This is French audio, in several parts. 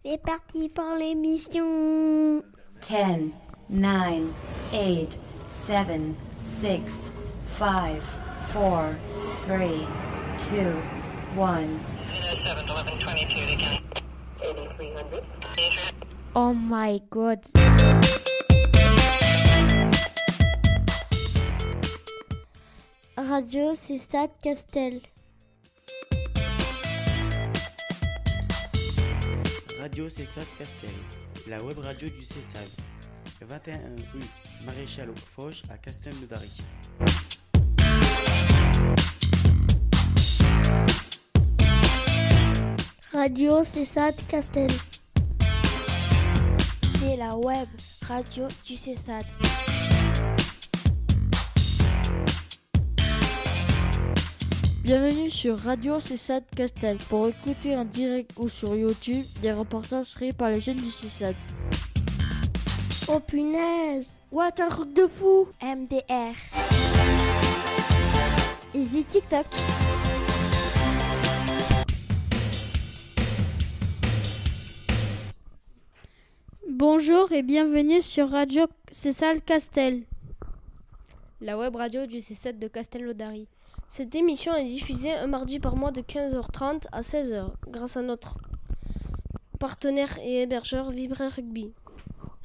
C'est parti pour l'émission. 10, 9, 8, 7, 6, 5, 4, 3, 2, 1. Oh my god. Radio Cessat Castel. Radio Cessat Castel, c'est la web radio du Cessad. 21 rue Maréchal Foch à Castelnaudary. Radio Cessat Castel. C'est la web radio du Cessad. Bienvenue sur Radio Cessat Castel pour écouter en direct ou sur YouTube des reportages créés par les jeunes du Cessad. Oh punaise. What, un truc de fou! MDR. Easy TikTok. Bonjour et bienvenue sur Radio Cessat Castel, la web radio du Cessat de Castelnaudary. Cette émission est diffusée un mardi par mois de 15h30 à 16h grâce à notre partenaire et hébergeur Vibré Rugby.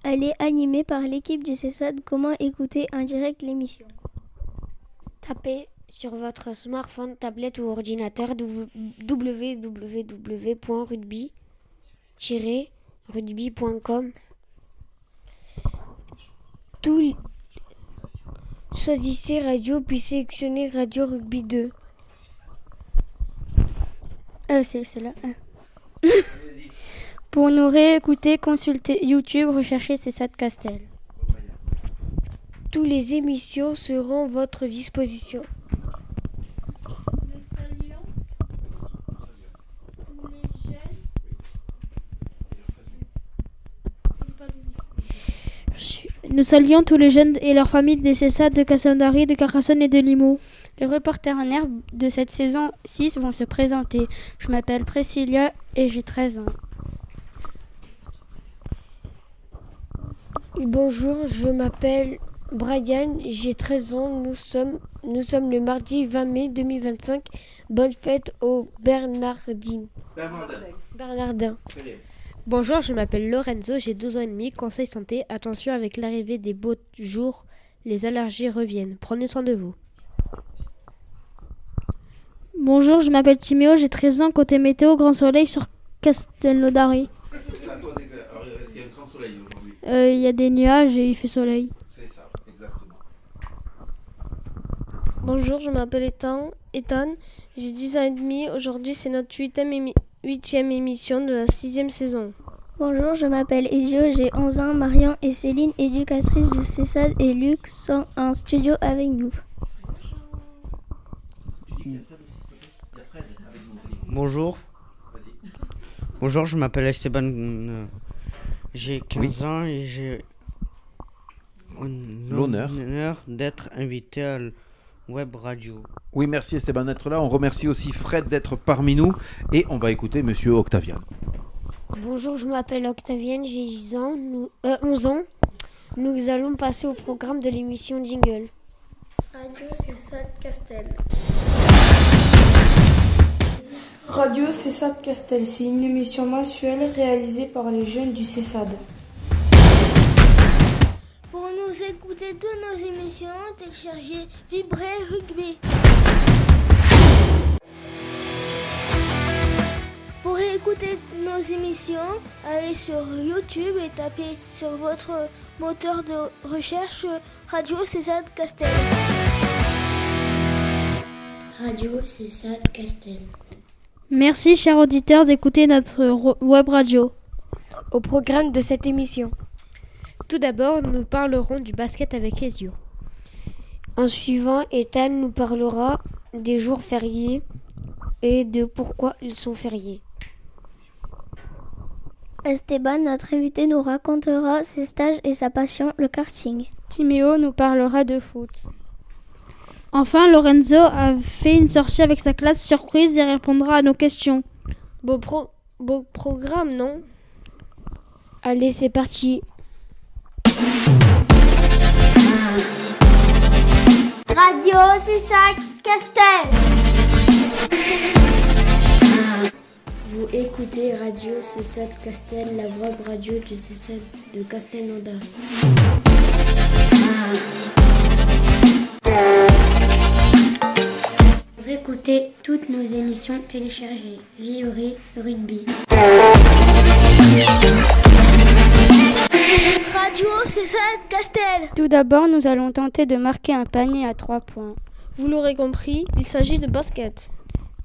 Elle est animée par l'équipe du Cessat. Comment écouter en direct l'émission? Tapez sur votre smartphone, tablette ou ordinateur www.rugby-rugby.com. Choisissez radio puis sélectionnez Radio Rugby 2. C'est là. Pour nous réécouter, consultez YouTube, recherchez Cessat Castel. Toutes les émissions seront à votre disposition. Nous saluons tous les jeunes et leurs familles des Cessat de Castelnaudary, de Carcassonne et de Limoux. Les reporters en herbe de cette saison 6 vont se présenter. Je m'appelle Priscilla et j'ai 13 ans. Bonjour, je m'appelle Brian, j'ai 13 ans. Nous sommes le mardi 20 mai 2025. Bonne fête aux Bernardins. Bonjour, je m'appelle Lorenzo, j'ai 12 ans et demi. Conseil santé, attention avec l'arrivée des beaux jours, les allergies reviennent. Prenez soin de vous. Bonjour, je m'appelle Timéo, j'ai 13 ans. Côté météo, grand soleil sur Castelnaudary. Est-ce qu'il y a un grand soleil aujourd'hui? Il y a des nuages et il fait soleil. C'est ça, exactement. Bonjour, je m'appelle Ethan, j'ai 10 ans et demi. Aujourd'hui, c'est notre 8e émission de la 6e saison. Bonjour, je m'appelle Ezio, j'ai 11 ans. Marion et Céline, éducatrices du Cessat, et Luc sont en studio avec nous. Bonjour. Bonjour, je m'appelle Esteban. J'ai 15 ans et j'ai l'honneur d'être invité à la web radio. Oui, merci Esteban d'être là. On remercie aussi Fred d'être parmi nous. Et on va écouter Monsieur Octavien. Bonjour, je m'appelle Octavienne, j'ai 11 ans. Nous allons passer au programme de l'émission Jingle. Radio Cessat Castel. Radio Cessat Castel, c'est une émission mensuelle réalisée par les jeunes du Cessad. Pour nous écouter toutes nos émissions, téléchargez Vibré Rugby. Pour écouter nos émissions, allez sur YouTube et tapez sur votre moteur de recherche Radio Cessat Castel. Radio Cessat Castel. Merci, chers auditeurs, d'écouter notre web radio. Au programme de cette émission. Tout d'abord, nous parlerons du basket avec Ezio. En suivant, Ethan nous parlera des jours fériés et de pourquoi ils sont fériés. Esteban, notre invité, nous racontera ses stages et sa passion, le karting. Timéo nous parlera de foot. Enfin, Lorenzo a fait une sortie avec sa classe surprise et répondra à nos questions. Beau programme, non? Allez, c'est parti. Radio C7 Castel. Vous écoutez Radio C7 Castel, la web radio du C7 de Castelnaudary. Pour écouter toutes nos émissions, téléchargez Vioré Rugby. Radio C7 Castel. Tout d'abord, nous allons tenter de marquer un panier à 3 points. Vous l'aurez compris, il s'agit de basket.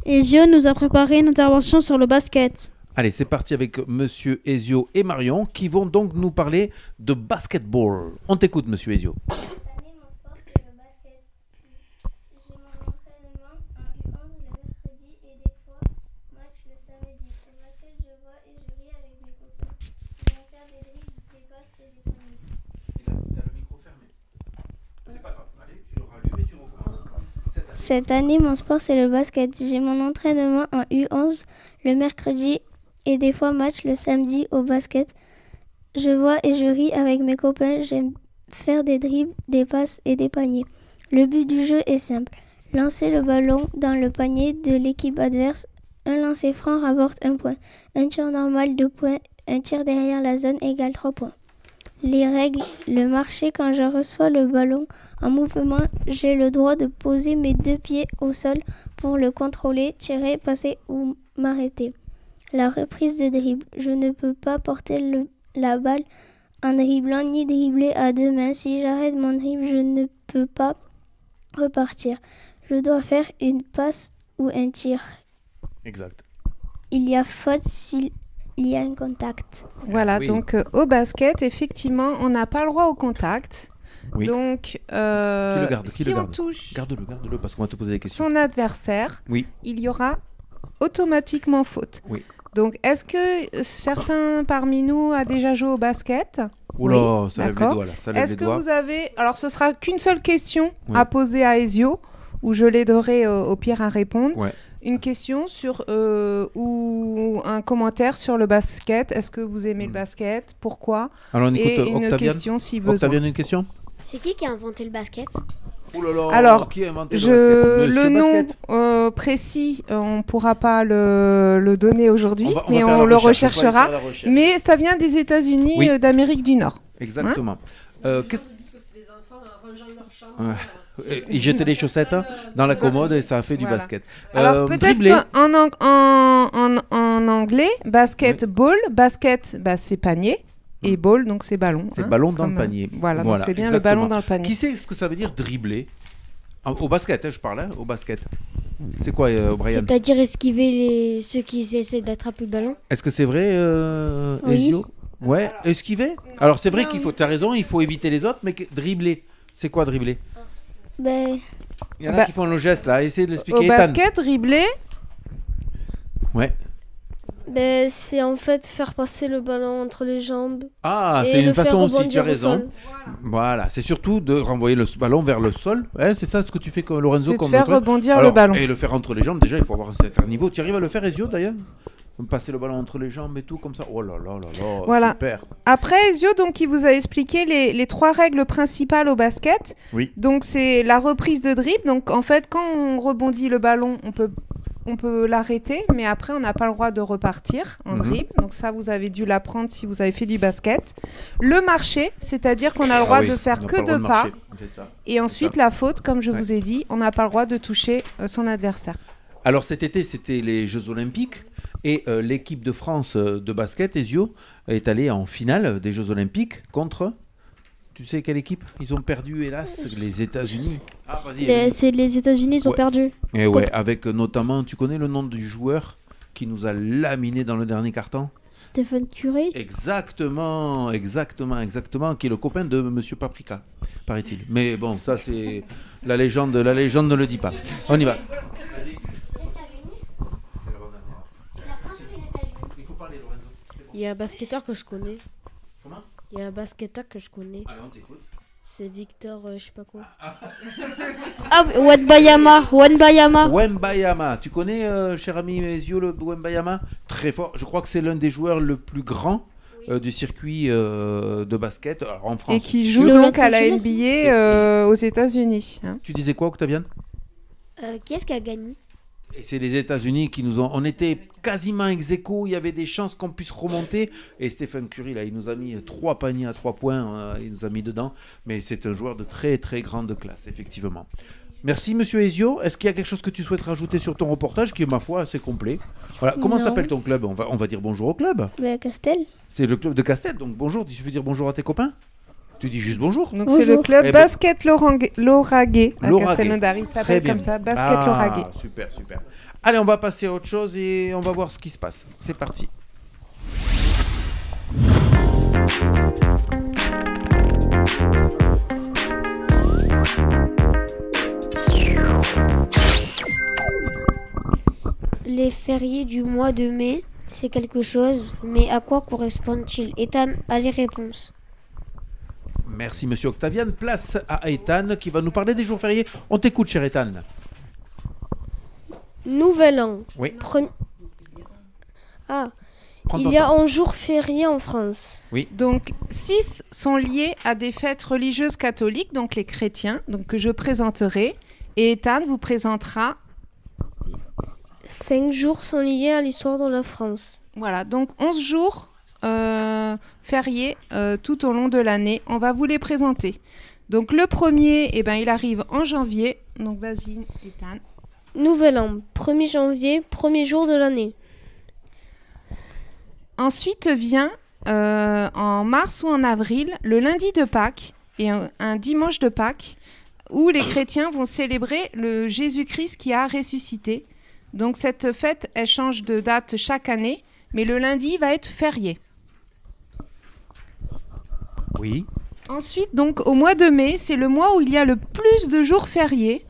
Ezio nous a préparé une intervention sur le basket. Allez, c'est parti avec Monsieur Ezio et Marion qui vont donc nous parler de basketball. On t'écoute, Monsieur Ezio. Cette année, mon sport, c'est le basket. J'ai mon entraînement en U11 le mercredi et des fois match le samedi au basket. Je vois et je ris avec mes copains. J'aime faire des dribbles, des passes et des paniers. Le but du jeu est simple. Lancer le ballon dans le panier de l'équipe adverse. Un lancer franc rapporte 1 point. Un tir normal 2 points. Un tir derrière la zone égale 3 points. Les règles, le marché, quand je reçois le ballon en mouvement, j'ai le droit de poser mes 2 pieds au sol pour le contrôler, tirer, passer ou m'arrêter. La reprise de dribble, je ne peux pas porter la balle en dribblant ni dribbler à 2 mains. Si j'arrête mon dribble, je ne peux pas repartir. Je dois faire une passe ou un tir. Exact. Il y a faute s'il y a un contact. Voilà, Oui. donc au basket, effectivement, on n'a pas le droit au contact. Oui. Donc, Qui le garde Qui si le on garde touche Garde-le, parce qu'on va te poser des questions. son adversaire, Oui. il y aura automatiquement faute. Oui. Donc, est-ce que certains parmi nous a déjà joué au basket? Oula, Oui, ça lève les d'accord. doigts là. Ça lève Est-ce les que doigts. vous avez... Alors, ce sera qu'une seule question Oui. à poser à Ezio, où je l'aiderai au pire à répondre. Ouais. Une question sur ou un commentaire sur le basket. Est-ce que vous aimez le basket? Pourquoi? Alors on écoute Et une Octaviane. question si besoin. Octaviane, une question? C'est qui a inventé le basket? Oh là là, Alors, qui a inventé le basket? le Monsieur nom Basket. précis, on ne pourra pas le donner aujourd'hui, On va mais faire on la le recherche, on va recherchera. aller faire la recherche. Mais ça vient des États-Unis Oui. d'Amérique du Nord. Exactement. Qu'est-ce- Ouais. Ils jetaient les chaussettes dans la commode et ça a fait du Voilà. basket. Alors peut-être dribbler. en anglais, basketball, basket, bah, c'est panier, et ball, donc c'est ballon. C'est hein, ballon dans comme, le panier. Voilà, donc c'est bien le ballon dans le panier. Qui sait ce que ça veut dire dribbler? Au basket, je parle, au basket. C'est quoi, Brian? C'est-à-dire esquiver ceux qui essaient d'attraper le ballon? Est-ce que c'est vrai, Oui. Ezio? Ouais, esquiver? Alors c'est vrai qu'il faut, tu as raison, il faut éviter les autres, mais dribbler, c'est quoi dribbler? Ben, Il y en a qui font le geste là, essayez de l'expliquer. Au Ethan. basket, dribbler, Ouais. Ben, c'est en fait faire passer le ballon entre les jambes. Ah, et c'est le une faire façon aussi, tu rebondir as au raison. sol. Voilà, c'est surtout de renvoyer le ballon vers le sol. Ouais, c'est ça ce que tu fais comme Lorenzo. c'est de comme faire toi. rebondir Alors, le ballon. Et le faire entre les jambes, déjà, il faut avoir un certain niveau. Tu arrives à le faire, Ezio, d'ailleurs? Passer le ballon entre les jambes et tout, comme ça. Oh là là là là, Voilà. super. Après, Ezio, donc, il vous a expliqué les 3 règles principales au basket. Oui. Donc, c'est la reprise de dribble. Donc, en fait, quand on rebondit le ballon, on peut l'arrêter, mais après, on n'a pas le droit de repartir en dribble. Donc, ça, vous avez dû l'apprendre si vous avez fait du basket. Le marché, c'est-à-dire qu'on a le droit oui, de on faire n'a que pas le droit 2 de pas. marcher, c'est ça. Et ensuite, la faute, comme je vous ai dit, on n'a pas le droit de toucher son adversaire. Alors cet été, c'était les Jeux Olympiques et l'équipe de France de basket, Ezio, est allée en finale des Jeux Olympiques contre... Tu sais quelle équipe? Ils ont perdu, hélas, les États-Unis. Ah, vas-y. C'est les États-Unis, ils ont Ouais. perdu. Et ouais, avec notamment, tu connais le nom du joueur qui nous a laminé dans le dernier carton? Stephen Curry. Exactement, qui est le copain de Monsieur Paprika, paraît-il. Mais bon, ça c'est la légende ne le dit pas. On y va. Il y a un basketteur que je connais. Comment? Il y a un basketteur que je connais. Allez, on t'écoute. C'est Victor, je sais pas quoi. Ah, Wembayama. Wembayama, tu connais, cher ami Ezio, le Wembayama? Très fort, je crois que c'est l'un des joueurs le plus grand du circuit de basket en France. Et qui joue donc à la NBA aux États-Unis. Hein. Tu disais quoi, Octaviane? Qui est-ce qui a gagné? Et c'est les États-Unis qui nous ont. On était quasiment ex-aequo, il y avait des chances qu'on puisse remonter. Et Stephen Curry, là, il nous a mis 3 paniers à 3 points, il nous a mis dedans. Mais c'est un joueur de très très grande classe, effectivement. Merci, monsieur Ezio. Est-ce qu'il y a quelque chose que tu souhaites rajouter sur ton reportage qui est, ma foi, assez complet? Voilà. Comment s'appelle ton club? On va dire bonjour au club. Castel. C'est le club de Castel, donc bonjour. Tu veux dire bonjour à tes copains? Tu dis juste bonjour. Donc c'est le club Basket Lauragais à Castelnaudary. Il s'appelle comme ça, Basket Lauragais. Super, super. Allez, on va passer à autre chose et on va voir ce qui se passe. C'est parti. Les fériés du mois de mai, c'est quelque chose, mais à quoi correspondent-ils? Ethan a les réponses. Merci, monsieur Octaviane. Place à Ethan qui va nous parler des jours fériés. On t'écoute, cher Ethan. Nouvel an. Oui. Il y a un jour férié en France. Oui. Donc, 6 sont liés à des fêtes religieuses catholiques, donc les chrétiens, donc que je présenterai. Et Ethan vous présentera... 5 jours sont liés à l'histoire de la France. Voilà, donc 11 jours fériés tout au long de l'année. On va vous les présenter. Donc le premier, il arrive en janvier. Donc vas-y, Ethan. Nouvel an, 1er janvier, premier jour de l'année. Ensuite vient en mars ou en avril le lundi de Pâques et un dimanche de Pâques où les chrétiens vont célébrer le Jésus-Christ qui a ressuscité. Donc cette fête, elle change de date chaque année, mais le lundi va être férié. Oui. Ensuite, donc au mois de mai, c'est le mois où il y a le plus de jours fériés.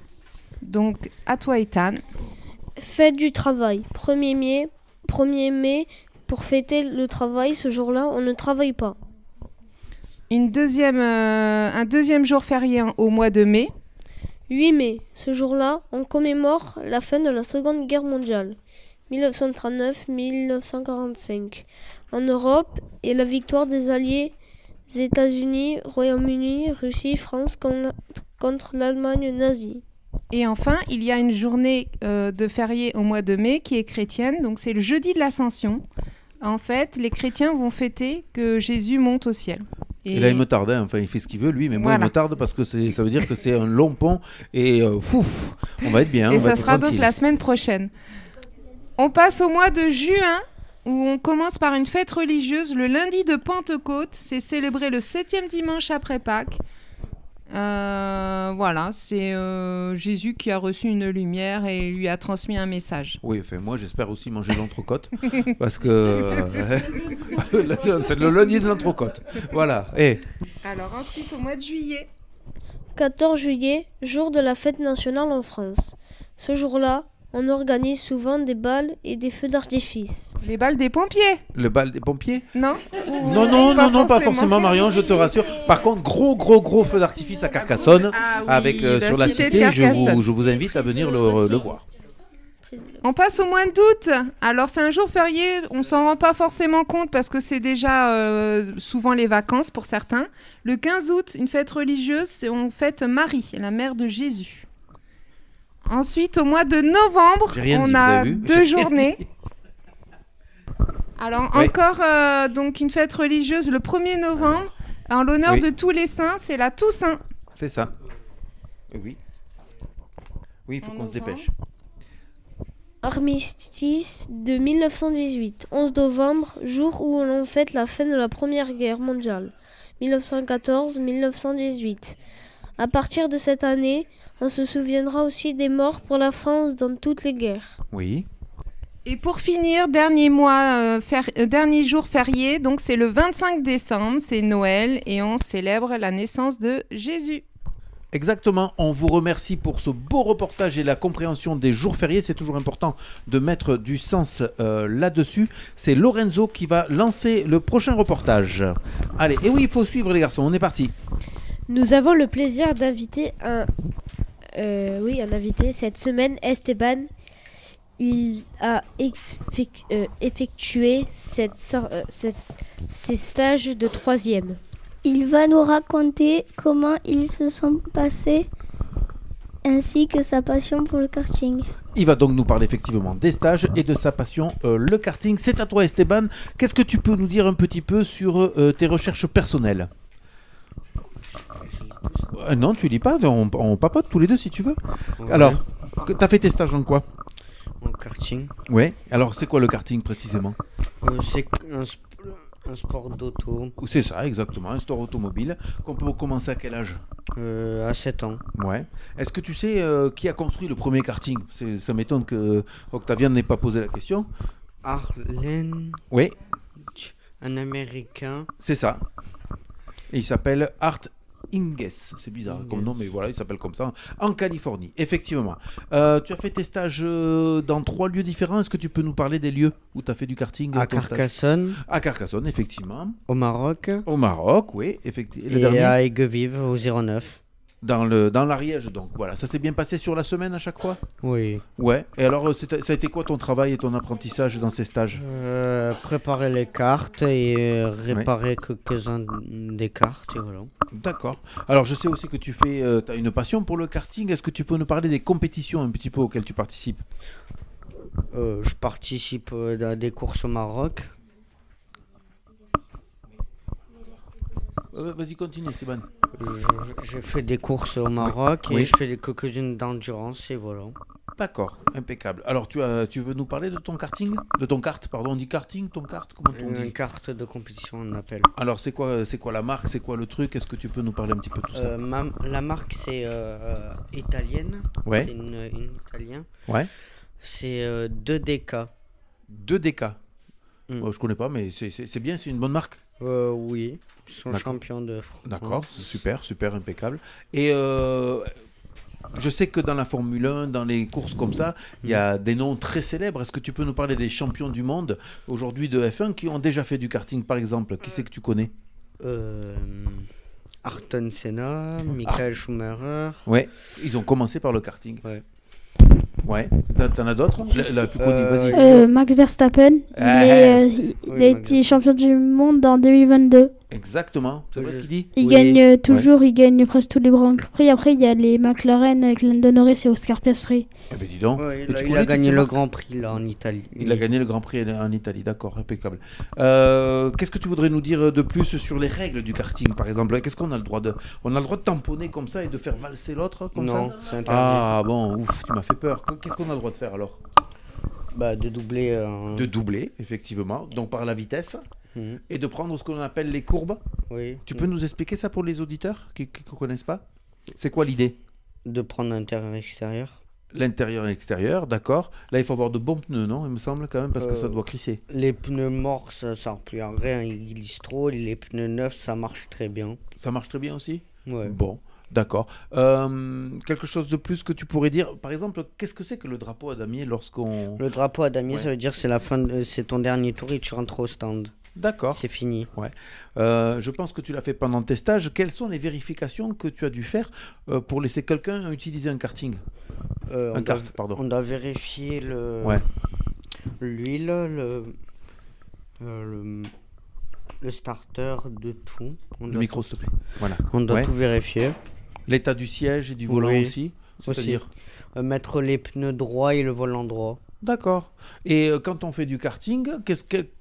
Donc à toi, Ethan. Fête du travail, 1er mai, pour fêter le travail, ce jour-là, on ne travaille pas. Un deuxième jour férié au mois de mai. 8 mai, ce jour-là, on commémore la fin de la Seconde Guerre mondiale, 1939-1945, en Europe et la victoire des Alliés, États-Unis, Royaume-Uni, Russie, France contre l'Allemagne nazie. Et enfin, il y a une journée de férié au mois de mai qui est chrétienne, donc c'est le jeudi de l'Ascension. En fait, les chrétiens vont fêter que Jésus monte au ciel. Et là, il me tarde, hein. Enfin, il fait ce qu'il veut, lui, mais moi, il me tarde parce que ça veut dire que c'est un long pont et on va être bien. Et ça sera donc la semaine prochaine. On passe au mois de juin, où on commence par une fête religieuse. Le lundi de Pentecôte, c'est célébré le 7e dimanche après Pâques. Voilà, c'est Jésus qui a reçu une lumière et lui a transmis un message. Oui, enfin moi j'espère aussi manger de l'entrecôte parce que c'est le lundi de l'entrecôte. Voilà. Alors ensuite au mois de juillet. 14 juillet, jour de la fête nationale en France. Ce jour-là, on organise souvent des balles et des feux d'artifice. Les balles des pompiers. Le bal des pompiers? Non. Non, pas forcément, Marion, je te rassure. Par contre, gros feu d'artifice à Carcassonne, avec sur la cité. Je vous invite à venir le voir. On passe au mois d'août. Alors c'est un jour férié, on s'en rend pas forcément compte parce que c'est déjà souvent les vacances pour certains. Le 15 août, une fête religieuse, on fête Marie, la mère de Jésus. Ensuite, au mois de novembre, on a 2 journées. Alors, encore donc une fête religieuse le 1er novembre, en l'honneur de tous les saints, c'est la Toussaint. C'est ça. Oui, il faut qu'on se dépêche. Armistice de 1918, 11 novembre, jour où l'on fête la fin de la Première Guerre mondiale, 1914-1918. À partir de cette année, on se souviendra aussi des morts pour la France dans toutes les guerres. Oui. Et pour finir, dernier jour férié, donc c'est le 25 décembre, c'est Noël et on célèbre la naissance de Jésus. Exactement, on vous remercie pour ce beau reportage et la compréhension des jours fériés. C'est toujours important de mettre du sens là-dessus. C'est Lorenzo qui va lancer le prochain reportage. Allez, et oui, il faut suivre les garçons, on est parti. Nous avons le plaisir d'inviter un invité cette semaine, Esteban. il a effectué ces stages de 3e. Il va nous raconter comment ils se sont passés ainsi que sa passion pour le karting. Il va donc nous parler effectivement des stages et de sa passion, le karting. C'est à toi Esteban. Qu'est-ce que tu peux nous dire un petit peu sur tes recherches personnelles ? Non, tu lis pas, on papote tous les deux si tu veux. Ouais. Alors, tu as fait tes stages en quoi ? En karting. Ouais, alors c'est quoi le karting précisément ? C'est un sport d'auto. C'est ça, exactement, un sport automobile. Qu'on peut commencer à quel âge ? À 7 ans. Ouais. Est-ce que tu sais qui a construit le premier karting ? Ça m'étonne que Octavien n'ait pas posé la question. Arlen. Oui. Un Américain. C'est ça. Et il s'appelle Art Inges, c'est bizarre comme nom, mais voilà, il s'appelle comme ça, en Californie, effectivement. Tu as fait tes stages dans 3 lieux différents. Est-ce que tu peux nous parler des lieux où tu as fait du karting ? À Carcassonne. À Carcassonne, effectivement. Au Maroc. Au Maroc, oui, effectivement. Et à Aiguevive, au 09. Dans l'Ariège, donc voilà. Ça s'est bien passé sur la semaine à chaque fois ? Oui. Ouais. Et alors, ça a été quoi ton travail et ton apprentissage dans ces stages ? Préparer les cartes et réparer quelques-uns des cartes, et voilà. D'accord. Alors, je sais aussi que tu as une passion pour le karting. Est-ce que tu peux nous parler des compétitions un petit peu auxquelles tu participes ? Je participe à des courses au Maroc. Vas-y, continue, Esteban. Je fais des courses au Maroc et je fais quelques-unes d'endurance et voilà. D'accord, impeccable. Alors, tu veux nous parler de ton karting ? De ton kart, pardon. On dit karting, ton kart ? Comment on dit ? Une carte de compétition, on appelle. Alors, c'est quoi la marque ? C'est quoi le truc ? Est-ce que tu peux nous parler un petit peu de tout ça ? La marque, c'est italienne. Ouais. C'est une italien. Ouais. C'est 2DK. 2DK. Je connais pas, mais c'est bien, c'est une bonne marque ? Oui. Ils sont champions de France. D'accord, super, impeccable. Et je sais que dans la Formule 1, dans les courses comme ça, il y a des noms très célèbres. Est-ce que tu peux nous parler des champions du monde aujourd'hui de F1 qui ont déjà fait du karting, par exemple ? Qui c'est que tu connais ? Ayrton Senna, Michael Schumacher. Ouais, ils ont commencé par le karting. Ouais. T'en as d'autres ? La plus connue, vas-y. Max Verstappen, il a été champion du monde en 2022. Exactement, c'est vrai ce qu'il dit. Il gagne toujours, il gagne presque tous les Grands Prix. Après, il y a les McLaren avec Lando Norris et Oscar Piastri. Eh ben dis donc. Il a gagné le Grand Prix là en Italie. Il a gagné le Grand Prix en Italie, d'accord, impeccable. Qu'est-ce que tu voudrais nous dire de plus sur les règles du karting, par exemple ? Qu'est-ce qu'on a le droit de tamponner comme ça et de faire valser l'autre comme ça ? Non, c'est interdit. Ah bon, ouf, tu m'as fait peur. Qu'est-ce qu'on a le droit de faire alors ? De doubler. De doubler, effectivement, donc par la vitesse. Et de prendre ce qu'on appelle les courbes. Oui. Tu peux nous expliquer ça pour les auditeurs qui ne connaissent pas ? C'est quoi l'idée ? De prendre l'intérieur et l'extérieur. L'intérieur et l'extérieur, d'accord. Là, il faut avoir de bons pneus, non ? Il me semble quand même, parce que ça doit crisser. Les pneus morts, ça ne sert plus à rien. Ils glissent trop. Les pneus neufs, ça marche très bien. Ça marche très bien aussi ? Ouais. Bon, d'accord. Quelque chose de plus que tu pourrais dire ? Par exemple, qu'est-ce que c'est que le drapeau à damier lorsqu'on... Le drapeau à damier, ça veut dire que c'est ton dernier tour et tu rentres au stand. D'accord. C'est fini. Ouais. Je pense que tu l'as fait pendant tes stages. Quelles sont les vérifications que tu as dû faire pour laisser quelqu'un utiliser un karting ? Pardon. On doit vérifier l'huile, le starter, de tout. Le micro, s'il te plaît. Voilà. On doit tout vérifier. L'état du siège et du volant aussi. C'est-à-dire mettre les pneus droits et le volant droit. D'accord. Et quand on fait du karting,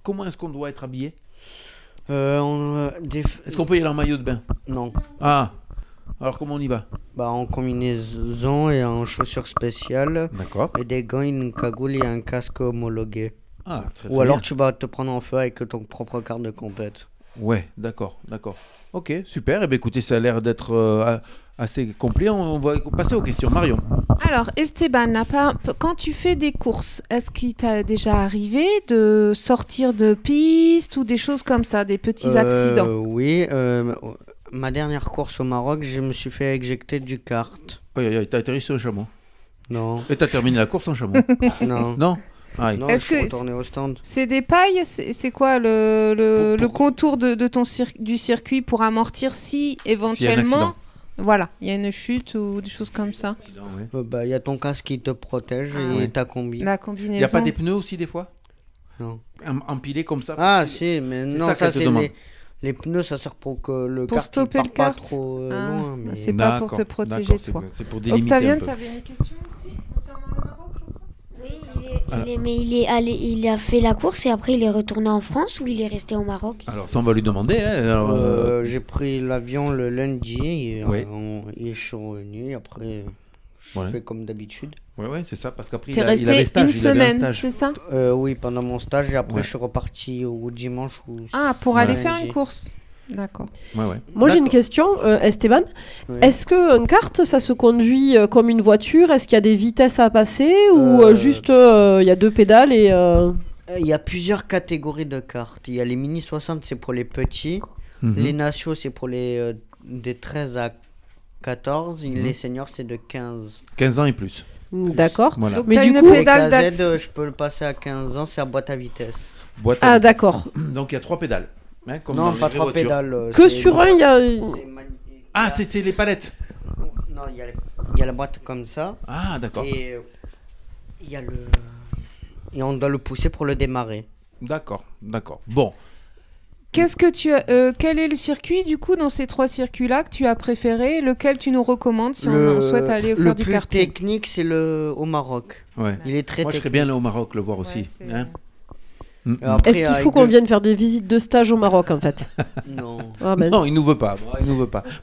comment est-ce qu'on doit être habillé ? Est-ce qu'on peut y aller en maillot de bain ? Non. Ah. Alors comment on y va ? En combinaison et en chaussures spéciales. D'accord. Et des gants, une cagoule et un casque homologué. Ah, très Ou alors tu vas te prendre en feu avec ton propre carte de compète. Ouais, d'accord. Ok, super. Eh bien, écoutez, ça a l'air d'être assez complet. On va passer aux questions. Marion. Alors, Esteban, quand tu fais des courses, est-ce qu'il t'est déjà arrivé de sortir de piste ou des choses comme ça, des petits accidents ? Oui, ma dernière course au Maroc, je me suis fait éjecter du kart. Oui, t'as atterri sur un chameau ? Non. Et t'as terminé la course en chameau ? Non. Non ? Ah, non, est-ce je suis retourné au stand. C'est des pailles ? C'est quoi le contour du circuit pour amortir si éventuellement Voilà, il y a une chute ou des choses comme ça. Il y a ton casque qui te protège et ta combi. La combinaison. Il n'y a pas des pneus aussi des fois? Non. Empilés comme ça? Ah si, mais non, ça c'est demande. les pneus, ça sert pour que le pour kart stopper ne le parte kart. pas trop loin. Mais... C'est pas pour te protéger toi. C'est pour délimiter Octavienne, un peu. tu avais une question aussi concernant le Maroc, je crois? Mais il a fait la course et après il est retourné en France ou il est resté au Maroc? Alors ça on va lui demander. Hein, j'ai pris l'avion le lundi et je suis revenu. Après, je fais comme d'habitude. Ouais, c'est ça, parce qu'après il resté une semaine, c'est ça? Oui, pendant mon stage et après je suis reparti au dimanche. Pour aller faire une course. D'accord. Moi j'ai une question, Esteban. Est-ce qu'une kart, ça se conduit comme une voiture? Est-ce qu'il y a des vitesses à passer ou juste il y a 2 pédales et... Il y a plusieurs catégories de cartes. Il y a les mini 60, c'est pour les petits. Les nationaux, c'est pour les des 13 à 14. Les seniors, c'est de 15 ans et plus. D'accord. Voilà. Donc, mais t'as du une coup, pédale d'axe. je peux le passer à 15 ans, c'est à boîte à vitesse. D'accord. Donc il y a 3 pédales. Hein, comme non, dans pas les 3 voitures. pédales. Que sur un, il y a... Ah, c'est les palettes. Non, il y a la boîte comme ça. Ah, d'accord. Et il y a le... Et on doit le pousser pour le démarrer. D'accord. Bon. Qu'est-ce que tu as, quel est le circuit du coup dans ces 3 circuits-là que tu as préféré? Lequel tu nous recommandes si on souhaite aller faire du karting? Le plus technique, c'est le au Maroc. Ouais. Il est très Moi, je serais bien là au Maroc le voir aussi. Hein. Est-ce qu'il faut qu'on vienne faire des visites de stage au Maroc en fait? Non. Non, il nous veut pas.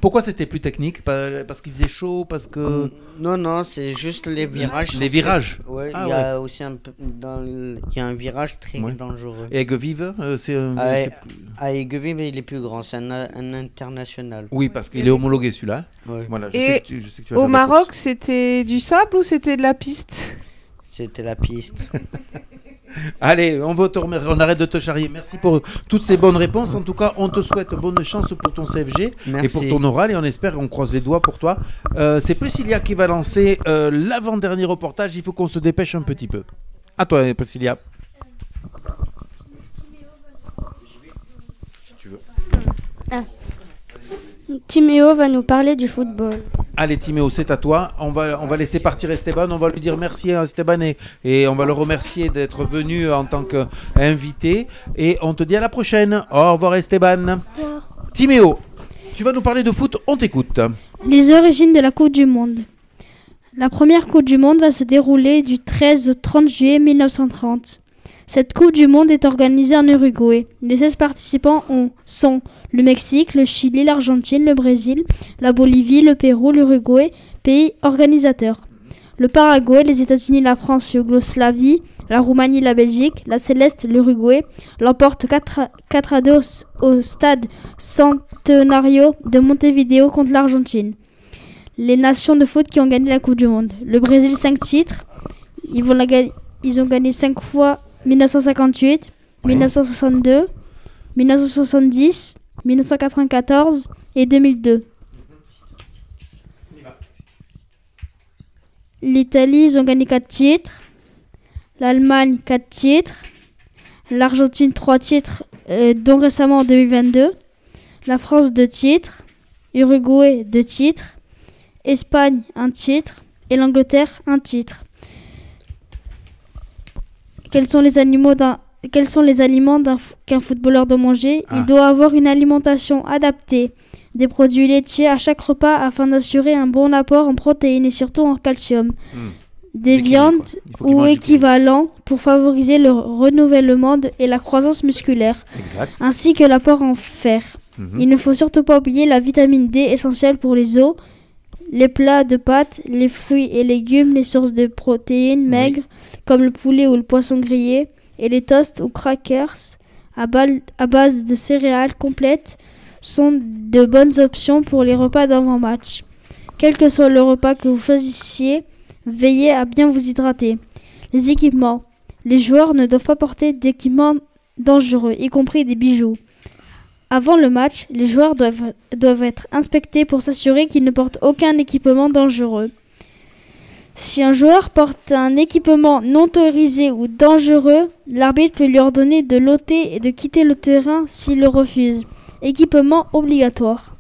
Pourquoi c'était plus technique? Parce qu'il faisait chaud, parce que... Non, c'est juste les virages. Les virages. Ouais, il y a aussi un peu il y a un virage très dangereux. Et Aigues-Vives, à Aigues-Vives, il est plus grand, c'est un international. Oui, parce qu'il est homologué celui-là. Ouais. Voilà, Et au Maroc, c'était du sable ou c'était de la piste? C'était la piste. Allez, on arrête de te charrier. Merci pour toutes ces bonnes réponses. En tout cas, on te souhaite bonne chance pour ton CFG. Merci. Et pour ton oral. Et on espère, on croise les doigts pour toi. C'est Priscilla qui va lancer l'avant-dernier reportage. Il faut qu'on se dépêche un petit peu. À toi, Priscilla. Si tu veux. Timéo va nous parler du football. Allez Timéo, c'est à toi. On va laisser partir Esteban. On va lui dire merci à Esteban et on va le remercier d'être venu en tant qu'invité. Et on te dit à la prochaine. Au revoir Esteban. Timéo, tu vas nous parler de foot. On t'écoute. Les origines de la Coupe du Monde. La première Coupe du Monde va se dérouler du 13 au 30 juillet 1930. Cette Coupe du Monde est organisée en Uruguay. Les 16 participants sont le Mexique, le Chili, l'Argentine, le Brésil, la Bolivie, le Pérou, l'Uruguay, pays organisateurs. Le Paraguay, les États-Unis, la France, Yougoslavie, la Roumanie, la Belgique, la Céleste, l'Uruguay l'emporte 4-2 au stade Centenario de Montevideo contre l'Argentine. Les nations de foot qui ont gagné la Coupe du Monde. Le Brésil 5 titres. Ils ont gagné 5 fois 1958, 1962, 1970, 1994 et 2002. L'Italie, ils ont gagné 4 titres. L'Allemagne, 4 titres. L'Argentine, 3 titres, dont récemment en 2022. La France, 2 titres. Uruguay, 2 titres. Espagne, 1 titre. Et l'Angleterre, 1 titre. Quels sont les aliments qu'un footballeur doit manger? Il doit avoir une alimentation adaptée, des produits laitiers à chaque repas afin d'assurer un bon apport en protéines et surtout en calcium, des viandes ou équivalents pour favoriser le renouvellement et la croissance musculaire, ainsi que l'apport en fer. Il ne faut surtout pas oublier la vitamine D essentielle pour les os, les plats de pâtes, les fruits et légumes, les sources de protéines maigres comme le poulet ou le poisson grillé et les toasts ou crackers à base de céréales complètes sont de bonnes options pour les repas d'avant-match. Quel que soit le repas que vous choisissiez, veillez à bien vous hydrater. Les équipements. Les joueurs ne doivent pas porter d'équipements dangereux, y compris des bijoux. Avant le match, les joueurs doivent être inspectés pour s'assurer qu'ils ne portent aucun équipement dangereux. Si un joueur porte un équipement non autorisé ou dangereux, l'arbitre peut lui ordonner de l'ôter et de quitter le terrain s'il le refuse. Équipement obligatoire.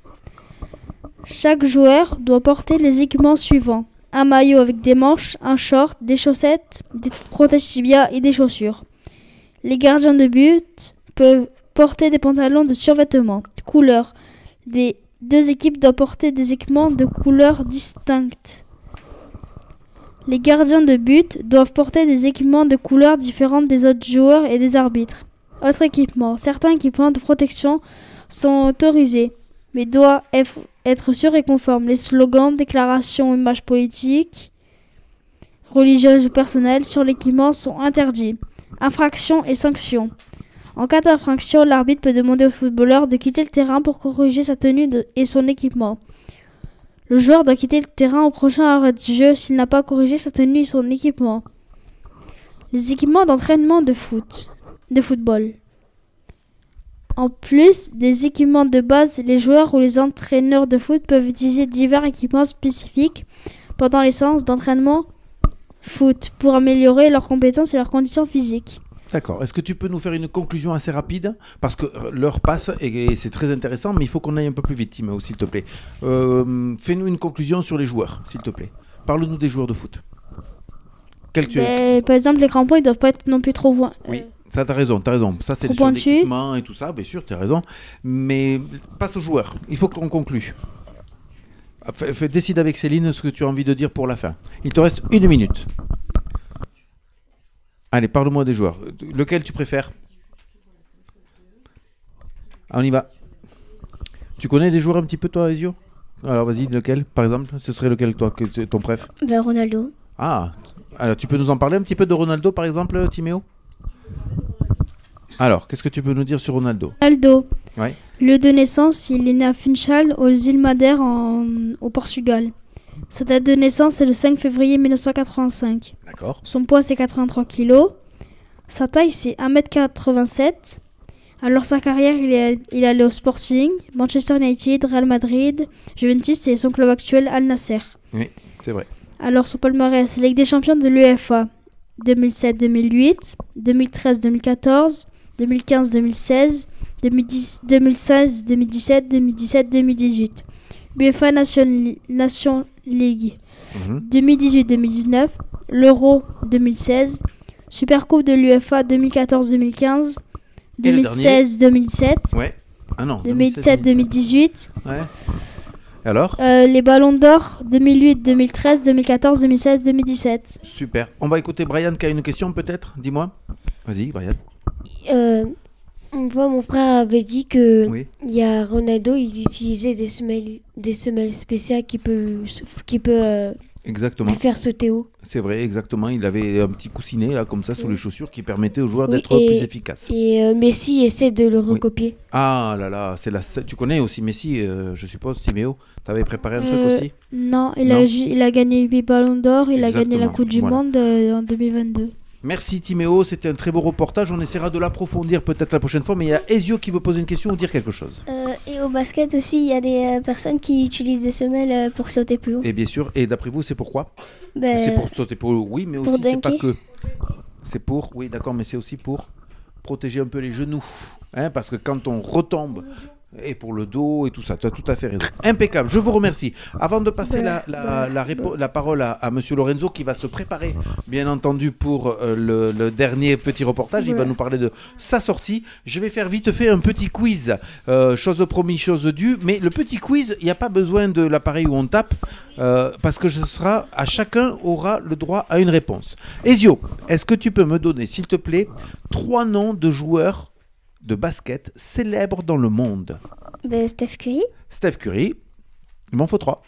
Chaque joueur doit porter les équipements suivants. Un maillot avec des manches, un short, des chaussettes, des protège-tibias et des chaussures. Les gardiens de but peuvent porter des pantalons de survêtement. Couleur. Les deux équipes doivent porter des équipements de couleurs distinctes. Les gardiens de but doivent porter des équipements de couleurs différentes des autres joueurs et des arbitres. Autre équipement. Certains équipements de protection sont autorisés, mais doivent être sûrs et conformes. Les slogans, déclarations, images politiques, religieuses ou personnelles sur l'équipement sont interdits. Infractions et sanctions. En cas d'infraction, l'arbitre peut demander au footballeur de quitter le terrain pour corriger sa tenue et son équipement. Le joueur doit quitter le terrain au prochain arrêt de jeu s'il n'a pas corrigé sa tenue et son équipement. Les équipements d'entraînement de football. En plus des équipements de base, les joueurs ou les entraîneurs de foot peuvent utiliser divers équipements spécifiques pendant les séances d'entraînement foot pour améliorer leurs compétences et leurs conditions physiques. D'accord. Est-ce que tu peux nous faire une conclusion assez rapide? Parce que l'heure passe et c'est très intéressant, mais il faut qu'on aille un peu plus vite, Timéo, s'il te plaît. Fais-nous une conclusion sur les joueurs, s'il te plaît. Parle-nous des joueurs de foot. Par exemple, les crampons, ils doivent pas être non plus trop... Oui, ça t'as raison. Ça, c'est sur l'équipement et tout ça, bien sûr, t'as raison. Mais passe aux joueurs. Il faut qu'on conclue. Décide avec Céline ce que tu as envie de dire pour la fin. Il te reste 1 minute. Allez, parle-moi des joueurs. Lequel tu préfères? On y va. Tu connais des joueurs un petit peu, toi, Ezio? Alors, vas-y, lequel, par exemple? Ce serait lequel, toi, ton préf? Ronaldo. Ah, alors tu peux nous en parler un petit peu de Ronaldo, par exemple, Timéo? Alors, qu'est-ce que tu peux nous dire sur Ronaldo? Ouais. Lieu de naissance, il est né à Funchal, aux îles Madère, au Portugal. Sa date de naissance est le 5 février 1985. D'accord. Son poids, c'est 83 kg. Sa taille, c'est 1m87. Alors, sa carrière, il est allé au Sporting, Manchester United, Real Madrid, Juventus et son club actuel, Al Nasser. Oui, c'est vrai. Alors, son palmarès, Ligue des champions de l'UEFA, 2007-2008, 2013-2014, 2015-2016, 2016-2017, 2017-2018. UEFA Nation League 2018-2019, l'Euro 2016, Supercoupe de l'UEFA 2014-2015, 2016-2017, ouais. Ah non, 2017-2018. Ouais. Alors les ballons d'or 2008, 2013, 2014, 2016, 2017. Super. On va écouter Brian qui a une question peut-être. Dis-moi. Vas-y, Brian. Mon frère avait dit que il y a Ronaldo, il utilisait des semelles spéciales qui peut exactement. lui faire sauter haut. C'est vrai, exactement. Il avait un petit coussinet là comme ça sur les chaussures qui permettait aux joueurs d'être plus efficaces. Et Messi essaie de le recopier. Ah là là, tu connais aussi Messi, je suppose, Timéo. T'avais préparé un truc aussi? Non, il a gagné 8 ballons d'or, il a gagné la Coupe du Monde en 2022. Merci Timéo, c'était un très beau reportage. On essaiera de l'approfondir peut-être la prochaine fois, mais il y a Ezio qui veut poser une question ou dire quelque chose. Et au basket aussi, il y a des personnes qui utilisent des semelles pour sauter plus haut. Et bien sûr, et d'après vous, c'est pourquoi? C'est pour sauter plus haut, oui, mais aussi c'est pas que. C'est pour, oui d'accord, mais c'est aussi pour protéger un peu les genoux. Hein, parce que quand on retombe... Et pour le dos et tout ça, tu as tout à fait raison. Impeccable, je vous remercie. Avant de passer la parole à Monsieur Lorenzo qui va se préparer, bien entendu, pour le dernier petit reportage, il va nous parler de sa sortie. Je vais faire vite fait un petit quiz, chose promise, chose due. Mais le petit quiz, il n'y a pas besoin de l'appareil où on tape, parce que chacun aura le droit à une réponse. Ezio, est-ce que tu peux me donner, s'il te plaît, 3 noms de joueurs de basket célèbre dans le monde? Steph Curry. Steph Curry. Il m'en faut 3.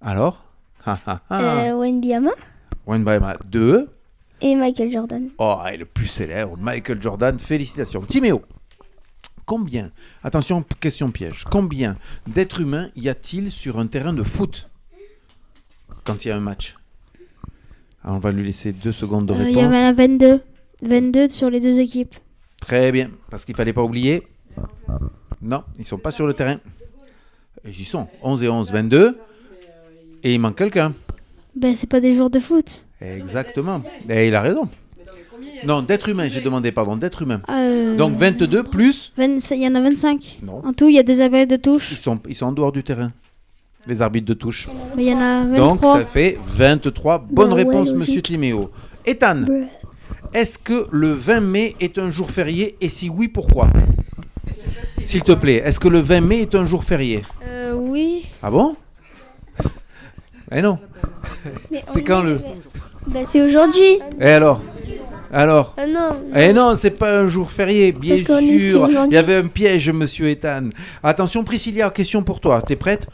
Alors Wembanyama. Wembanyama 2. Et Michael Jordan. Oh, et le plus célèbre, Michael Jordan. Félicitations. Timéo, combien, attention, question piège, combien d'êtres humains y a-t-il sur un terrain de foot quand il y a un match? Alors, on va lui laisser 2 secondes de réponse. Il y en a 22. 22 sur les 2 équipes. Très bien, parce qu'il ne fallait pas oublier. Non, ils ne sont pas sur le terrain. Et j'y sont. 11 et 11, 22. Et il manque quelqu'un. C'est pas des joueurs de foot. Exactement. Et il a raison. Non, d'être humain, j'ai demandé, pardon, d'être humain. Donc 22 plus... Il y en a 25. Non. En tout, il y a 2 appels de touche. Ils sont en dehors du terrain. les arbitres de touche. Mais il y en a 23. Donc ça fait 23 bonnes réponses, ouais, monsieur logique. Timéo. Ethan, est-ce que le 20 mai est un jour férié et si oui, pourquoi? S'il te plaît, est-ce que le 20 mai est un jour férié? Oui. Ah bon? Eh non. C'est quand le... Bah, c'est aujourd'hui. Et alors? Alors? Non. Eh non, c'est pas un jour férié, bien Parce qu'on est ici sûr. Il aujourd'hui. y avait un piège, monsieur Ethan. Attention, Priscilla, question pour toi. T'es prête?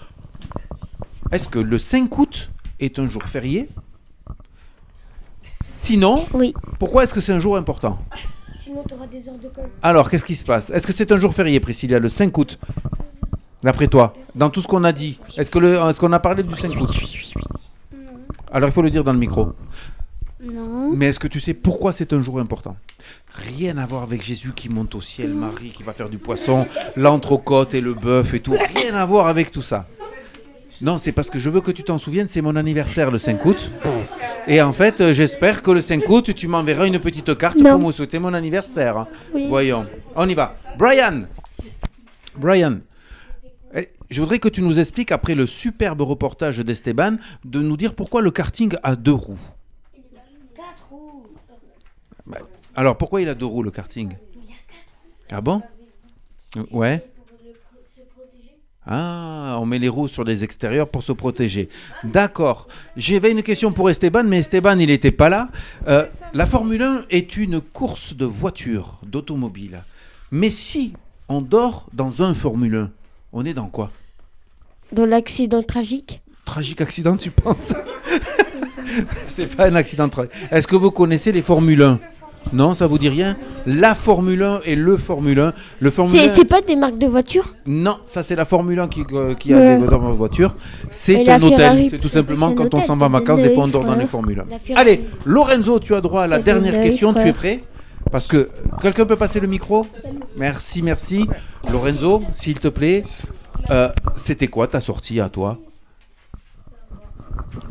Est-ce que le 5 août est un jour férié? Sinon, oui. Pourquoi est-ce que c'est un jour important? Sinon, tu auras des heures de colle. Alors, qu'est-ce qui se passe? Est-ce que c'est un jour férié, Priscilla, le 5 août? D'après toi, dans tout ce qu'on a dit, est-ce qu'on a parlé du 5 août? Alors, il faut le dire dans le micro. Non. Mais est-ce que tu sais pourquoi c'est un jour important? Rien à voir avec Jésus qui monte au ciel, Marie qui va faire du poisson, l'entrecôte et le bœuf et tout. Rien à voir avec tout ça. Non, c'est parce que je veux que tu t'en souviennes, c'est mon anniversaire le 5 août. Et en fait, j'espère que le 5 août, tu m'enverras une petite carte pour me souhaiter mon anniversaire. Oui. Voyons, on y va. Brian, je voudrais que tu nous expliques, après le superbe reportage d'Esteban, de nous dire pourquoi le karting a 2 roues. 4 roues. Alors, pourquoi il a 2 roues, le karting? Ah bon? Ouais. Ah, on met les roues sur les extérieurs pour se protéger. D'accord. J'avais une question pour Esteban, mais Esteban, il n'était pas là. La Formule 1 est une course de voitures, d'automobiles. Mais si on dort dans un Formule 1, on est dans quoi? Dans l'accident tragique. Tragique accident, tu penses? C'est pas un accident tragique. Est-ce que vous connaissez les Formule 1? Non, ça vous dit rien? La Formule 1 et le Formule 1. Le Formule 1... C'est pas des marques de voitures? Non, ça c'est la Formule 1 qui a des voitures. C'est un hôtel. C'est tout simplement quand on s'en va en vacances, des fois on dort dans les Formule 1. Allez, Lorenzo, tu as droit à la dernière question. Tu es prêt? Parce que quelqu'un peut passer le micro? Merci, merci. Lorenzo, s'il te plaît, c'était quoi ta sortie à toi?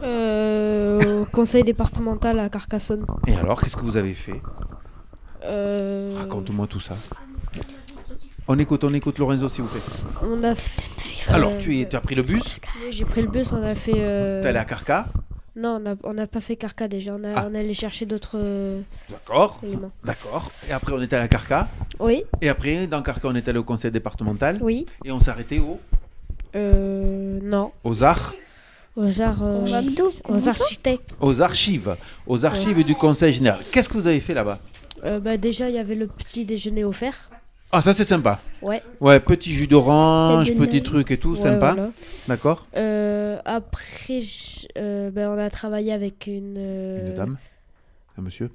Au conseil départemental à Carcassonne. Et alors, qu'est-ce que vous avez fait? Raconte-moi tout ça. On écoute Lorenzo, s'il vous plaît. On a alors, tu as pris le bus? Oui, j'ai pris le bus, on a fait... T'es allé à Carca? Non, on n'a pas fait Carca déjà, on est allé chercher d'autres éléments. D'accord. Et après, on était à la Carca? Oui. Et après, dans Carca, on est allé au conseil départemental? Oui. Et on s'est arrêté où? Non. Aux arts? Aux architectes. Aux archives du conseil général. Qu'est-ce que vous avez fait là-bas? Déjà, il y avait le petit déjeuner offert. Ah, ça c'est sympa. Ouais. Ouais, petit jus d'orange, petit truc et tout, ouais, sympa. Voilà. D'accord. Après, on a travaillé avec une dame, un monsieur.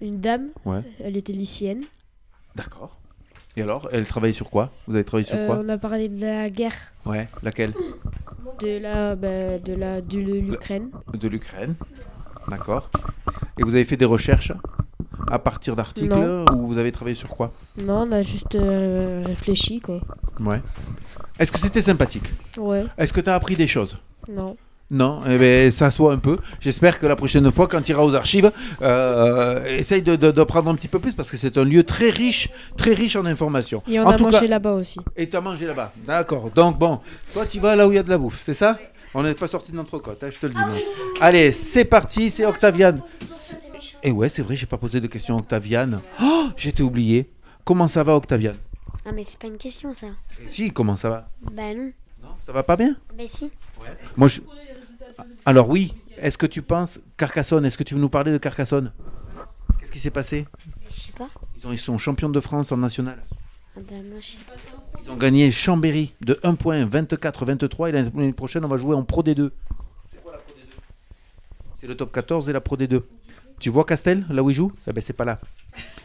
Une dame. Ouais. Elle était lycéenne. D'accord. Et alors, elle travaillait sur quoi? Vous avez travaillé sur quoi? On a parlé de la guerre. Ouais, laquelle? De l'Ukraine. De l'Ukraine. D'accord. Et vous avez fait des recherches à partir d'articles ou vous avez travaillé sur quoi? Non, on a juste réfléchi, quoi. Ouais. Est-ce que c'était sympathique? Ouais. Est-ce que tu as appris des choses? Non. Non, eh bien, s'assoit un peu. J'espère que la prochaine fois, quand tu iras aux archives, essaye de prendre un petit peu plus parce que c'est un lieu très riche en informations. Et on a mangé là-bas aussi. Et tu as mangé là-bas, d'accord. Donc bon, toi tu vas là où il y a de la bouffe, c'est ça? On n'est pas sorti de l'entrecôte, je te le dis. Non. Allez, c'est parti, c'est Octaviane. Et ouais, c'est vrai, j'ai pas posé de question à Octaviane. Oh, j'étais oublié. Comment ça va, Octaviane? Ah, mais c'est pas une question, ça. Et si, comment ça va? Bah non. Non, ça va pas bien? Bah si. Ouais. Moi, alors oui, est-ce que tu penses Carcassonne, est-ce que tu veux nous parler de Carcassonne? Qu'est-ce qui s'est passé? Je sais pas. Ils sont champions de France en national. Ah bah moi je sais pas. Ils ont gagné Chambéry de 1 point, 24-23 et l'année prochaine on va jouer en Pro D2. C'est quoi la Pro D2? C'est le top 14 et la Pro D2. Tu vois Castel, là où il joue? Eh ben c'est pas là.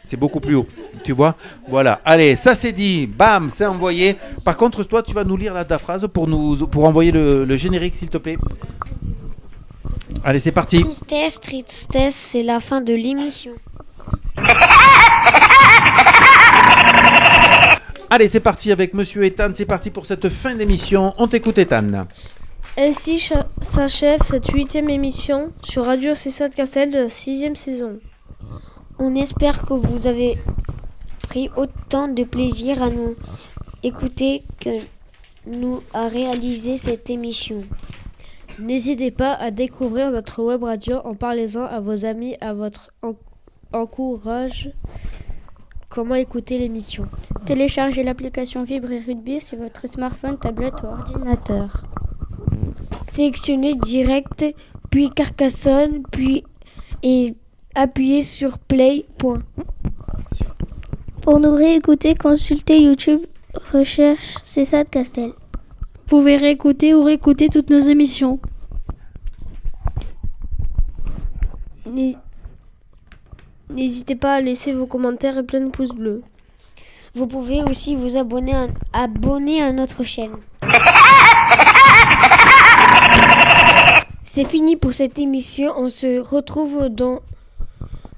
C'est beaucoup plus haut. Tu vois? Voilà. Allez, ça c'est dit. Bam, c'est envoyé. Par contre, toi, tu vas nous lire ta phrase pour envoyer le générique, s'il te plaît. Allez, c'est parti. Tristesse, tristesse, c'est la fin de l'émission. Allez, c'est parti avec Monsieur Ethan. C'est parti pour cette fin d'émission. On t'écoute, Ethan. Ainsi s'achève cette 8e émission sur Radio C7 Castel de la 6e saison. On espère que vous avez pris autant de plaisir à nous écouter que nous a réalisé cette émission. N'hésitez pas à découvrir notre web radio en parlant à vos amis, à votre encourage. Comment écouter l'émission? Téléchargez l'application Vibre et Rugby sur votre smartphone, tablette ou ordinateur. Sélectionnez direct, puis Carcassonne, puis et appuyez sur play. Pour nous réécouter, consultez YouTube, recherche CESA de Castel. Vous pouvez réécouter ou réécouter toutes nos émissions. N'hésitez pas à laisser vos commentaires et plein de pouces bleus. Vous pouvez aussi vous abonner à notre chaîne. C'est fini pour cette émission. On se retrouve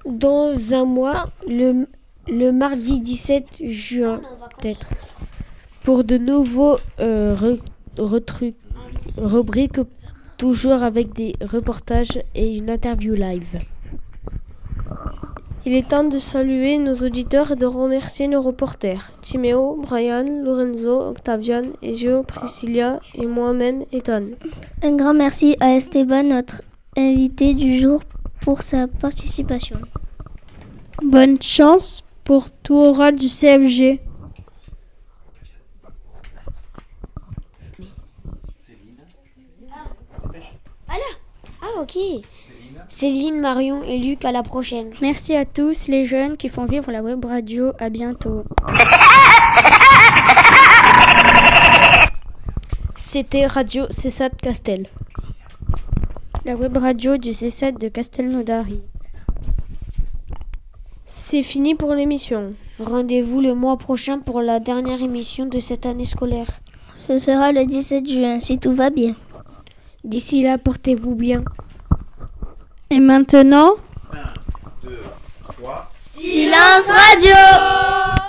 dans un mois, le mardi 17 juin, peut-être. Pour de nouveaux rubriques, toujours avec des reportages et une interview live. Il est temps de saluer nos auditeurs et de remercier nos reporters, Timéo, Brian, Lorenzo, Octavian, Ezio, Priscilla et moi-même, Ethan. Un grand merci à Esteban, notre invité du jour, pour sa participation. Bonne chance pour tout oral du CFG. Ah ok. Céline, Marion et Luc, à la prochaine. Merci à tous les jeunes qui font vivre la web radio. À bientôt. C'était Radio CESA de Castel. La web radio du C7 de Castelnaudary. C'est fini pour l'émission. Rendez-vous le mois prochain pour la dernière émission de cette année scolaire. Ce sera le 17 juin, si tout va bien. D'ici là, portez-vous bien. Et maintenant, 1, 2, 3. Silence radio!